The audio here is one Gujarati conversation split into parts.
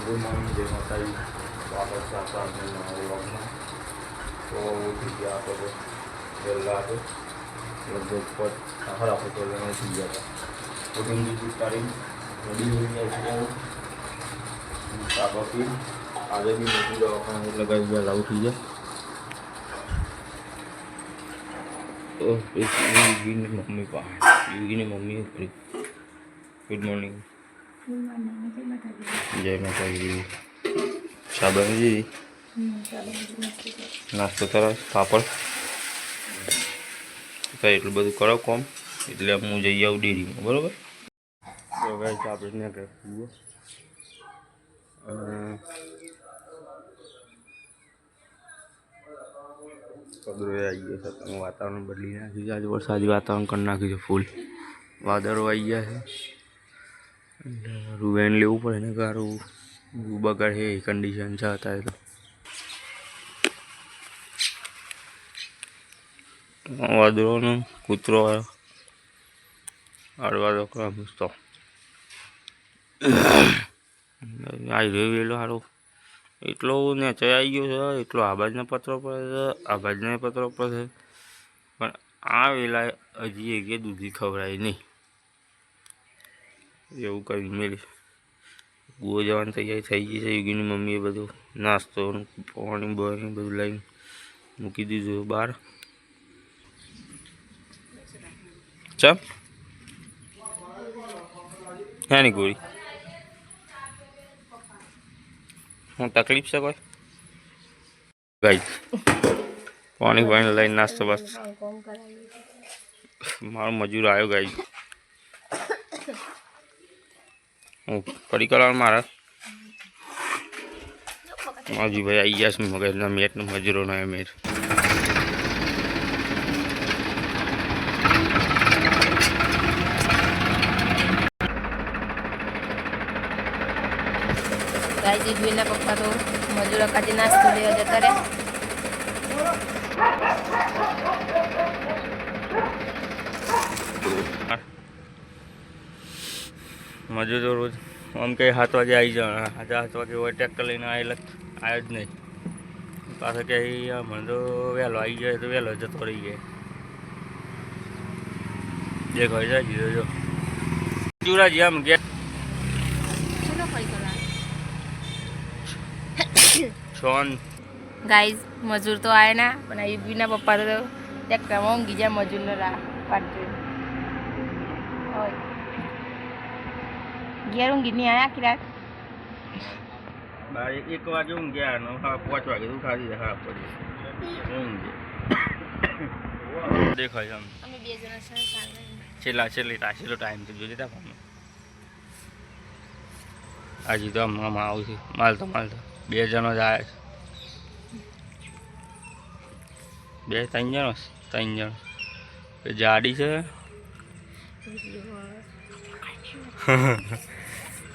ગુડ મોર્નિંગ, જય માતાજી. સ્વાગત છે આપણા નવા વ્લોગમાં. તો ઉઠી ગયા તો વહેલા હતો લગભગ આખર આપણે પહેલાં ઉઠી ગયા હતા. ઉઠીને બીજી તારીખ રેડી હોઈ જાય છે બાપી. આજે બી મોટી દવાખાને લગાવી વહેલા ઉઠી જાય. તો યુગીની મમ્મી પાસે યુગીની મમ્મી ઉપરી. Good morning. જય માતાજી. ચા બની દીધી? નાસ્તો સરસ, પાપડ તો એટલું બધું કરો કોમ એટલે હું જઈ આવું ડેરીમાં, બરાબર? તો ગાઈસ આપણે ત્યાં કે પગડોએ આવી ગયા છે. વાતાવરણ બદલી નાખ્યું છે. આજે વરસાદી વાતાવરણ કરી નાખ્યું છે. ફૂલ વાદળો આવી ગયા છે. રૂવેન લેવું પડે ને ગારું બગાડ છે એ કન્ડિશન છે અત્યારે. તો વાદળોનો કૂતરો હળવા દોકરા મૂકતો આવી રહ્યો વેલો સારો એટલો નેચે આવી ગયો છે. એટલો આબાજના પત્રો પર છે, આબાજના પત્રો પર છે, પણ આ વેલા હજી એક દૂધી ખવડાય નહીં એવું કરી મેળવી. ગુઓ જવાની તૈયારી થઈ ગઈ છે. યુગીની મમ્મીએ બધું નાસ્તો પાણી બની બધું લઈને મૂકી દીધું બહાર. ચમ હે ની ગોળી હું તકલીફ છે કોઈ? ગાઈ પાણી પાણી લઈને નાસ્તો બસ મારો મજૂર આવ્યો. ગાઈ હું ફરી કરવાનું મારા માજી ભાઈ આવી ગયા છે. મગજના મેટનો મજૂરોનો મેટ. ગાયજી જોઈને પપ્પા તો મજૂરો કાઢી નાસ્તો લેવા જતા રહ્યા. મજૂર તો રોજ આમ કે 7 વાગે આવી જવાના. આજે 7 વાગે હોય ટ્રેક્ટર લઈને આવ્યો જ નહીં. પાછા કે મને તો વહેલો આવી જાય તો વહેલો જતો રહી જાય. જે ઘરે જાય જીરો જો ચુરાજી આમ કે છોન ગાઈઝ મજૂર તો આયા ના, પણ આ યુગીના પપ્પા તો ટ્રેક્ટરમાં ઊંઘી જાય મજૂરને પાટ જોઈને. ઘેર ઊંઘી નહીં આયા આખી રાત. 1 વાગે ઊંઘ્યા ને 5 વાગે તો ખાધી ખરાબ પડી ઊંઘે દેખાય આમ. અમે 2 જણા છેલ્લો ટાઈમ તો જોજે તા ફોન. આજે તો આમ આવું છે માલતો 2 જણો જ આવ્યા છે. 3 જણ જાડી છે.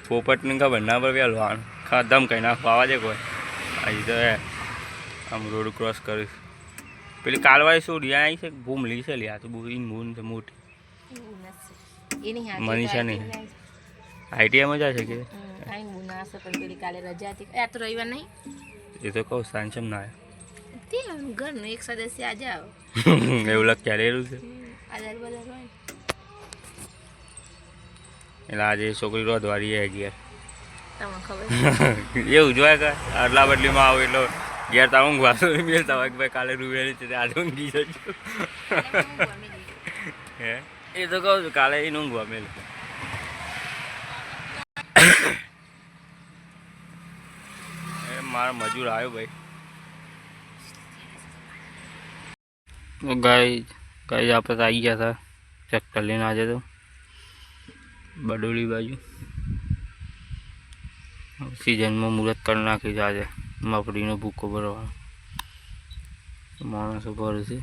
પોપટને ખબર ના પર વહેલું ખાધમ કઈ નાખવા આવવા દે કોઈ. હજી તો આમ રોડ ક્રોસ કરીશ. પેલી કાલવાળી શું રિયા આવી છે ભૂમલી છે લ્યા તો બુરીને ભૂન છે મોટી મનીષા નહીં આઈટીઆઈમાં જાય છે કે કાલે રજા હતી. આ તો રવિવાર નહીં એ તો કહું સાંજમ ના આવ્યો. ઘરનું એક સદસ્ય આજે આવો એવું લગ ક્યારે એલું છે. આધાર બધાર હોય એટલે આજે છોકરી રોધવાળી આવી ગયા તમને ખબર એવું જોયા કર આટલા બદલીમાં આવું એટલે ઘેર તા ઊંઘવા મેળતા હોય કે ભાઈ કાલે રૂવેલી છે આજે ઊંઘી જજો. હે એ તો કહું છું કાલે એને ઊંઘવા મેળ. મારા મજૂર આવ્યો ભાઈ. તો ગાય આપણે તો આવી ગયા હતા ટ્રેક્ટર લઈને. આજે તો બડોલી બાજુ સિઝનમાં મુહૂર્ત કરી નાખી છે. આજે મગફળીનો ભૂકો ભરવાનો માણસો ભરે છે.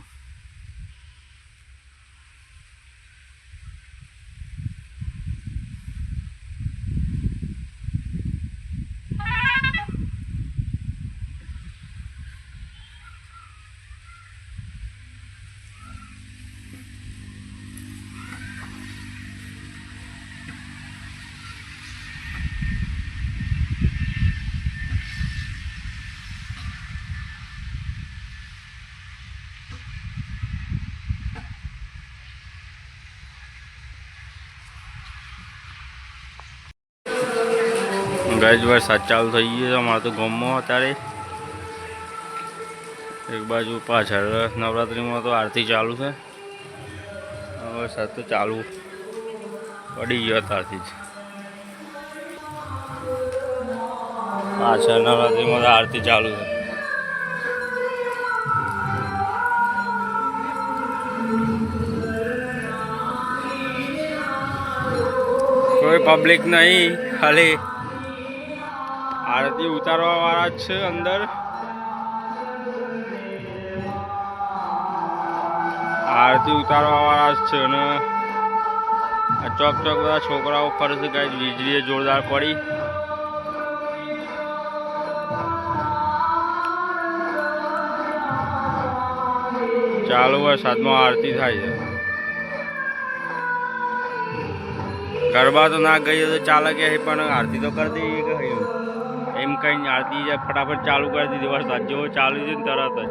ગાય વરસાદ ચાલુ થઈ ગયો અમારે તો ગામમાં અત્યારે એક બાજુ પાછળ નવરાત્રિમાં તો આરતી ચાલુ છે. વરસાદ તો ચાલુ પડી ગયો ત્યારથી જ. પાછળ નવરાત્રિમાં તો આરતી ચાલુ છે. કોઈ પબ્લિક નહીં, ખાલી આરતી ઉતારવા વાળા જ છે અંદર. આરતી ઉતારવા વાળા જ છે અને ચોક ચોક બધા છોકરાઓ ફરે છે. ગાય વીજળી જોરદાર પડી. ચાલુ વરસાદમાં આરતી થાય છે. ગરબા તો ના ગઈ તો ચાલે કે પણ આરતી તો કરી દઈએ કે એમ કઈ આરતી ફટાફટ ચાલુ કરી દીધી. વરસાદ જેવો ચાલુ છે ને તરત જ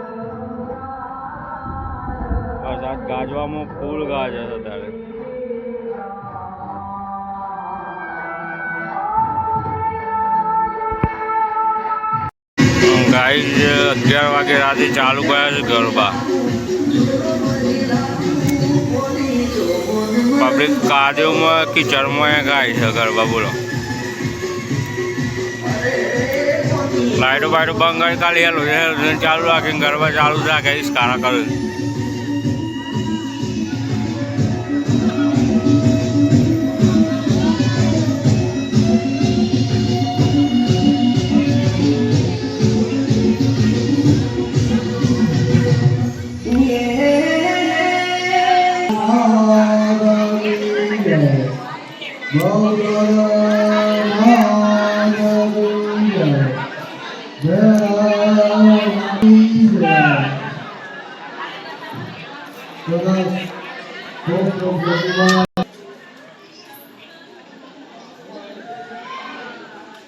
વરસાદ ગાજવામાં ફૂલ ગાજે છે ત્યારે. ગાય 11 વાગે રાતે ચાલુ કર્યા છે ગરબા. પબ્લિક કાદવમાં કીચડમાં ગાય છે ગરબા. બોલો, લાઈટો બાઈટો બંધ કરી ખાલી હેલો ચાલુ રાખીને ગરબા ચાલુ રાખે કારા કરે.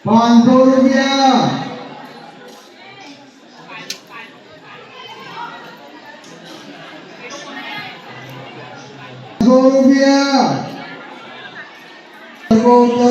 ₹500 ₹100